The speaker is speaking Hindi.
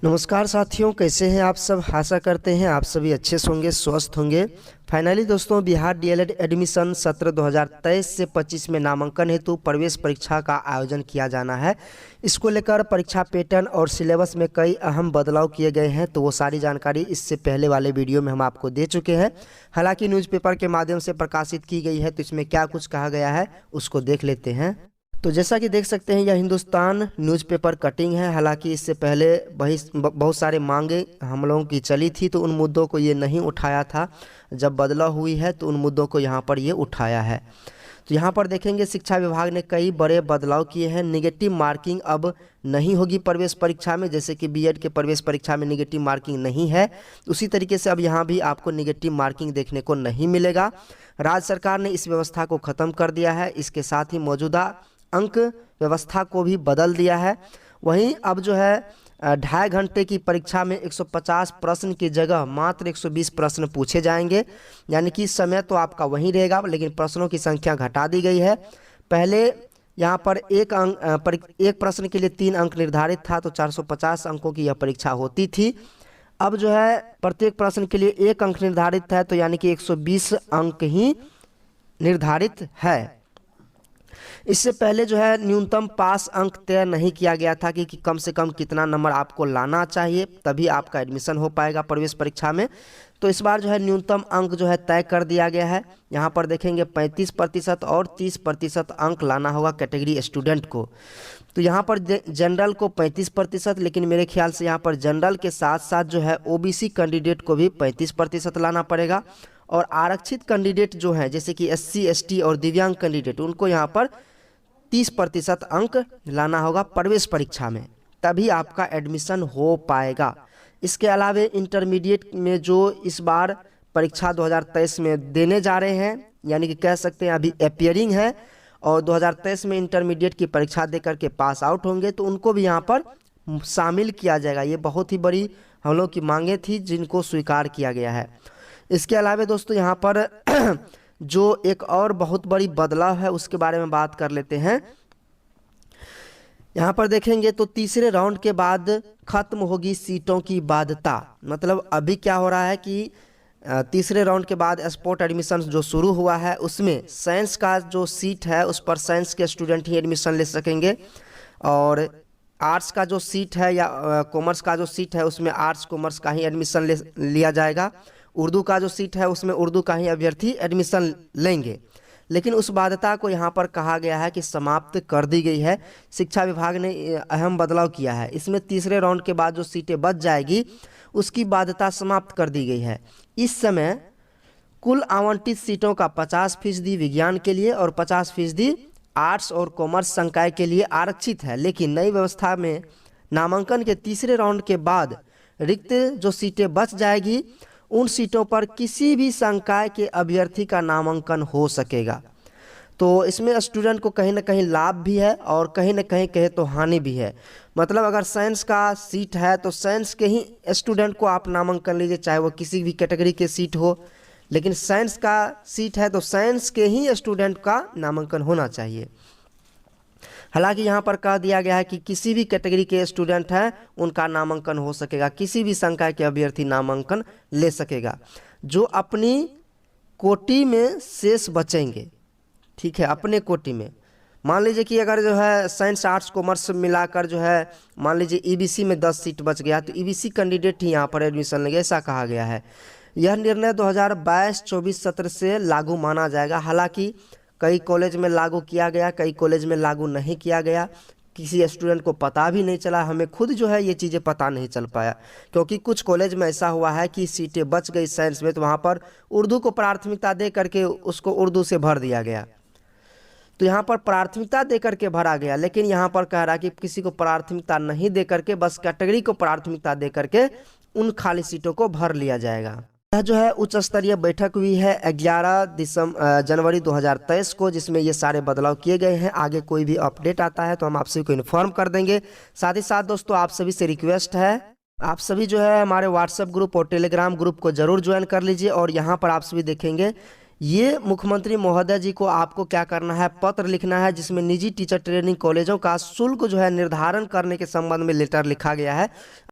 नमस्कार साथियों, कैसे हैं आप सब। आशा करते हैं आप सभी अच्छे से होंगे, स्वस्थ होंगे। फाइनली दोस्तों, बिहार डीएलएड एडमिशन सत्र 2023 से 25 में नामांकन हेतु प्रवेश परीक्षा का आयोजन किया जाना है। इसको लेकर परीक्षा पैटर्न और सिलेबस में कई अहम बदलाव किए गए हैं, तो वो सारी जानकारी इससे पहले वाले वीडियो में हम आपको दे चुके हैं। हालांकि न्यूज़पेपर के माध्यम से प्रकाशित की गई है, तो इसमें क्या कुछ कहा गया है उसको देख लेते हैं। तो जैसा कि देख सकते हैं, यह हिंदुस्तान न्यूज़पेपर कटिंग है। हालांकि इससे पहले बहुत सारे मांगे हम लोगों की चली थी, तो उन मुद्दों को ये नहीं उठाया था। जब बदलाव हुई है तो उन मुद्दों को यहाँ पर ये उठाया है। तो यहाँ पर देखेंगे, शिक्षा विभाग ने कई बड़े बदलाव किए हैं। निगेटिव मार्किंग अब नहीं होगी प्रवेश परीक्षा में, जैसे कि बीएड के प्रवेश परीक्षा में निगेटिव मार्किंग नहीं है, उसी तरीके से अब यहाँ भी आपको निगेटिव मार्किंग देखने को नहीं मिलेगा। राज्य सरकार ने इस व्यवस्था को ख़त्म कर दिया है। इसके साथ ही मौजूदा अंक व्यवस्था को भी बदल दिया है। वहीं अब जो है 2.5 घंटे की परीक्षा में 150 प्रश्न की जगह मात्र 120 प्रश्न पूछे जाएंगे, यानी कि समय तो आपका वहीं रहेगा, लेकिन प्रश्नों की संख्या घटा दी गई है। पहले यहाँ पर एक प्रश्न के लिए 3 अंक निर्धारित था, तो 450 अंकों की यह परीक्षा होती थी। अब जो है प्रत्येक प्रश्न के लिए 1 अंक निर्धारित है, तो यानी कि 120 अंक ही निर्धारित है। इससे पहले जो है न्यूनतम पास अंक तय नहीं किया गया था कि कम से कम कितना नंबर आपको लाना चाहिए, तभी आपका एडमिशन हो पाएगा प्रवेश परीक्षा में। तो इस बार जो है न्यूनतम अंक जो है तय कर दिया गया है। यहाँ पर देखेंगे 35% और 30% अंक लाना होगा कैटेगरी स्टूडेंट को। तो यहाँ पर जनरल को 35%, लेकिन मेरे ख्याल से यहाँ पर जनरल के साथ साथ जो है ओबीसी कैंडिडेट को भी 35% लाना पड़ेगा। और आरक्षित कैंडिडेट जो हैं, जैसे कि एससी, एसटी और दिव्यांग कैंडिडेट, उनको यहाँ पर 30% अंक लाना होगा प्रवेश परीक्षा में, तभी आपका एडमिशन हो पाएगा। इसके अलावा इंटरमीडिएट में जो इस बार परीक्षा 2023 में देने जा रहे हैं, यानी कि कह सकते हैं अभी अपियरिंग है, और 2023 में इंटरमीडिएट की परीक्षा दे करके पास आउट होंगे, तो उनको भी यहाँ पर शामिल किया जाएगा। ये बहुत ही बड़ी हम लोग की मांगे थी, जिनको स्वीकार किया गया है। इसके अलावा दोस्तों, यहाँ पर जो एक और बहुत बड़ी बदलाव है उसके बारे में बात कर लेते हैं। यहाँ पर देखेंगे तो तीसरे राउंड के बाद खत्म होगी सीटों की बाध्यता। मतलब अभी क्या हो रहा है कि तीसरे राउंड के बाद स्पोर्ट एडमिशन जो शुरू हुआ है, उसमें साइंस का जो सीट है उस पर साइंस के स्टूडेंट ही एडमिशन ले सकेंगे, और आर्ट्स का जो सीट है या कॉमर्स का जो सीट है उसमें आर्ट्स कॉमर्स का ही एडमिशन लिया जाएगा। उर्दू का जो सीट है उसमें उर्दू का ही अभ्यर्थी एडमिशन लेंगे। लेकिन उस बाध्यता को यहाँ पर कहा गया है कि समाप्त कर दी गई है। शिक्षा विभाग ने अहम बदलाव किया है। इसमें तीसरे राउंड के बाद जो सीटें बच जाएगी उसकी बाध्यता समाप्त कर दी गई है। इस समय कुल आवंटित सीटों का 50% विज्ञान के लिए और 50% आर्ट्स और कॉमर्स संकाय के लिए आरक्षित है। लेकिन नई व्यवस्था में नामांकन के तीसरे राउंड के बाद रिक्त जो सीटें बच जाएगी, उन सीटों पर किसी भी संकाय के अभ्यर्थी का नामांकन हो सकेगा। तो इसमें स्टूडेंट को कहीं ना कहीं लाभ भी है और कहीं ना कहीं कहे तो हानि भी है। मतलब अगर साइंस का सीट है तो साइंस के ही स्टूडेंट को आप नामांकन लीजिए, चाहे वो किसी भी कैटेगरी के सीट हो, लेकिन साइंस का सीट है तो साइंस के ही स्टूडेंट का नामांकन होना चाहिए। हालांकि यहाँ पर कह दिया गया है कि किसी भी कैटेगरी के स्टूडेंट हैं उनका नामांकन हो सकेगा, किसी भी संकाय के अभ्यर्थी नामांकन ले सकेगा जो अपनी कोटि में शेष बचेंगे। ठीक है, अपने कोटि में मान लीजिए कि अगर जो है साइंस आर्ट्स कॉमर्स मिलाकर जो है मान लीजिए ईबीसी में 10 सीट बच गया, तो ईबीसी कैंडिडेट ही यहाँ पर एडमिशन लेंगे, ऐसा कहा गया है। यह निर्णय 2022-24 सत्र से लागू माना जाएगा। हालांकि कई कॉलेज में लागू किया गया, कई कॉलेज में लागू नहीं किया गया। किसी स्टूडेंट को पता भी नहीं चला, हमें खुद जो है ये चीज़ें पता नहीं चल पाया, क्योंकि कुछ कॉलेज में ऐसा हुआ है कि सीटें बच गई साइंस में, तो वहाँ पर उर्दू को प्राथमिकता दे करके उसको उर्दू से भर दिया गया। तो यहाँ पर प्राथमिकता दे करके भरा गया, लेकिन यहाँ पर कह रहा है कि किसी को प्राथमिकता नहीं दे करके बस कैटेगरी को प्राथमिकता दे करके उन खाली सीटों को भर लिया जाएगा। यह जो है उच्च स्तरीय बैठक हुई है 11 जनवरी 2023 को, जिसमें ये सारे बदलाव किए गए हैं। आगे कोई भी अपडेट आता है तो हम आप सभी को इन्फॉर्म कर देंगे। साथ ही साथ दोस्तों, आप सभी से रिक्वेस्ट है, आप सभी जो है हमारे व्हाट्सएप ग्रुप और टेलीग्राम ग्रुप को जरूर ज्वाइन कर लीजिए। और यहाँ पर आप सभी देखेंगे ये मुख्यमंत्री महोदय जी को आपको क्या करना है, पत्र लिखना है, जिसमें निजी टीचर ट्रेनिंग कॉलेजों का शुल्क जो है निर्धारण करने के संबंध में लेटर लिखा गया है।